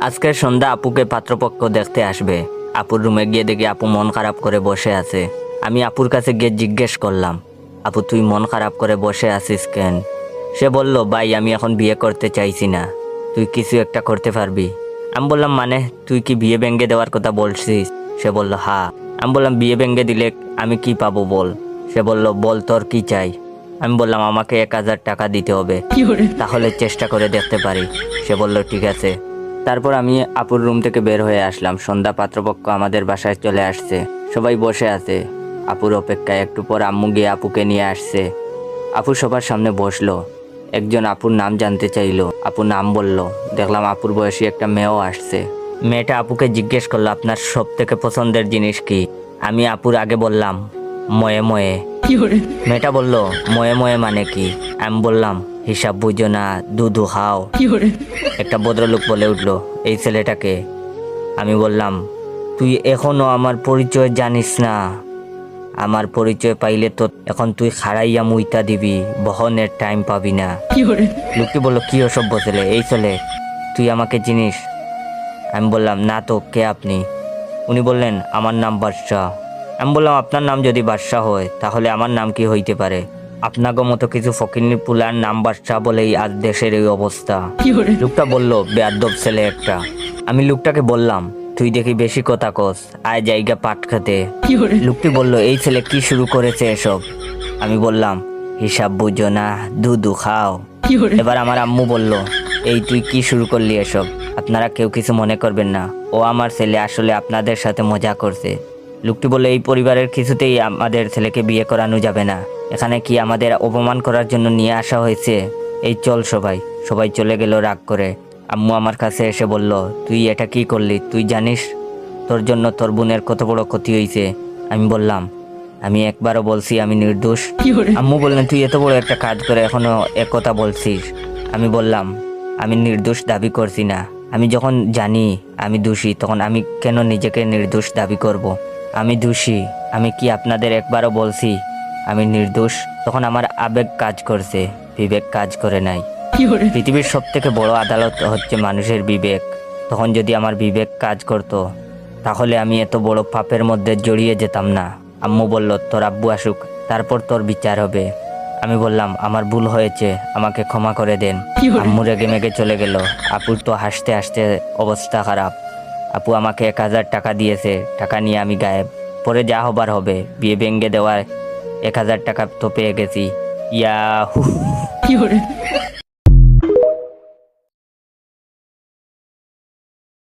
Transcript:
আজকের সন্ধ্যা আপুকে পাত্রপক্ষ দেখতে আসবে। আপুর রুমে গিয়ে দেখি আপু মন খারাপ করে বসে আছে। আমি আপুর কাছে গিয়ে জিজ্ঞেস করলাম, আপু তুই মন খারাপ করে বসে আছিস কেন? সে বলল, ভাই আমি এখন বিয়ে করতে চাইছি না, তুই কিছু একটা করতে পারবি? আমি বললাম, মানে তুই কি বিয়ে ভেঙে দেওয়ার কথা বলছিস? সে বলল, হ্যাঁ। আমি বললাম, বিয়ে ভেঙে দিলে আমি কি পাবো বল? সে বলল, বল তোর কি চাই? আমি বললাম, আমাকে 1000 টাকা দিতে হবে, তাহলে চেষ্টা করে দেখতে পারি। সে বলল, ঠিক আছে। তারপর আমি আপুর রুম থেকে বের হয়ে আসলাম। সন্ধ্যা পাত্রপক্ষ আমাদের বাসায় চলে আসছে, সবাই বসে আছে আপুর অপেক্ষায়। একটু পর আম্মু গিয়ে আপুকে নিয়ে আসছে। আপু সবার সামনে বসলো। একজন আপুর নাম জানতে চাইলো, আপু নাম বলল। দেখলাম আপুর বয়সী একটা মেয়েও আসছে। মেয়েটা আপুকে জিজ্ঞেস করলো, আপনার সব থেকে পছন্দের জিনিস কি? আমি আপুর আগে বললাম, ময়ে ময়ে। মেয়েটা বলল, ময়ে ময়ে মানে কি? আমি বললাম, হিসাব বুঝো না, দুধু খাও। একটা ভদ্রলোক বলে উঠলো, এই ছেলেটাকে? আমি বললাম, তুই এখনো আমার পরিচয় জানিস না? আমার পরিচয় পাইলে তো এখন তুই খাড়াইয়া মুইতা দিবি, বহনের টাইম পাবি না। লোকটি বলল, কি অসভ্য ছেলে, এই ছেলে তুই আমাকে চিনিস? আমি বললাম, না তো, কে আপনি? উনি বললেন, আমার নাম বাদশাহ। আমি বললাম, আপনার নাম যদি বাদশাহ হয় তাহলে আমার নাম কি হইতে পারে? আপনাকে মতো কিছু ফকিন্নি পুলার নাম বাদশাহ বলেই আজ দেশের এই অবস্থা। লোকটা বলল, বেয়াদব ছেলে একটা। আমি লোকটাকে বললাম, তুই দেখি বেশি কথা কস, আয় জায়গা পাট খেতে। লোকটি বলল, এই ছেলে কি শুরু করেছে এসব? আমি বললাম, হিসাব বুঝো না, দুধু খাও। এবার আমার আম্মু বলল, এই তুই কি শুরু করলি এসব? আপনারা কেউ কিছু মনে করবেন না, ও আমার ছেলে, আসলে আপনাদের সাথে মজা করছে। লোকটি বলল, এই পরিবারের কিছুতেই আমাদের ছেলেকে বিয়ে করানো যাবে না। এখানে কি আমাদের অপমান করার জন্য নিয়ে আসা হয়েছে? এই চল সবাই। সবাই চলে গেল রাগ করে। আম্মু আমার কাছে এসে বলল, তুই এটা কি করলি? তুই জানিস তোর জন্য তোর বোনের কত বড় ক্ষতি হয়েছে? আমি বললাম, আমি একবারও বলছি আমি নির্দোষ? আম্মু বললেন, তুই এত বড় একটা কাজ করে এখনো একথা বলছিস? আমি বললাম, আমি নির্দোষ দাবি করছি না। আমি যখন জানি আমি দোষী, তখন আমি কেন নিজেকে নির্দোষ দাবি করব? আমি দোষী। আমি কি আপনাদের একবারও বলছি আমি নির্দোষ? তখন আমার আবেগ কাজ করছে, বিবেক কাজ করে নাই। পৃথিবীর সব থেকে বড় আদালত হচ্ছে মানুষের বিবেক। তখন যদি আমার বিবেক কাজ করত, তাহলে আমি এত বড় পাপের মধ্যে জড়িয়ে যেতাম না। আম্মু বলল, তোর আব্বু আসুক, তারপর তোর বিচার হবে। আমি বললাম, আমার ভুল হয়েছে, আমাকে ক্ষমা করে দেন। আম্মু রেগে মেগে চলে গেল। আপুর তো হাসতে হাসতে অবস্থা খারাপ। আপু আমাকে 1000 টাকা দিয়েছে, টাকা নিয়ে আমি গায়েব। পরে যা হবার হবে। বিয়ে ভেঙে দেওয়ার 1000 টাকা তো পেয়ে গেছি। ইয়াহু।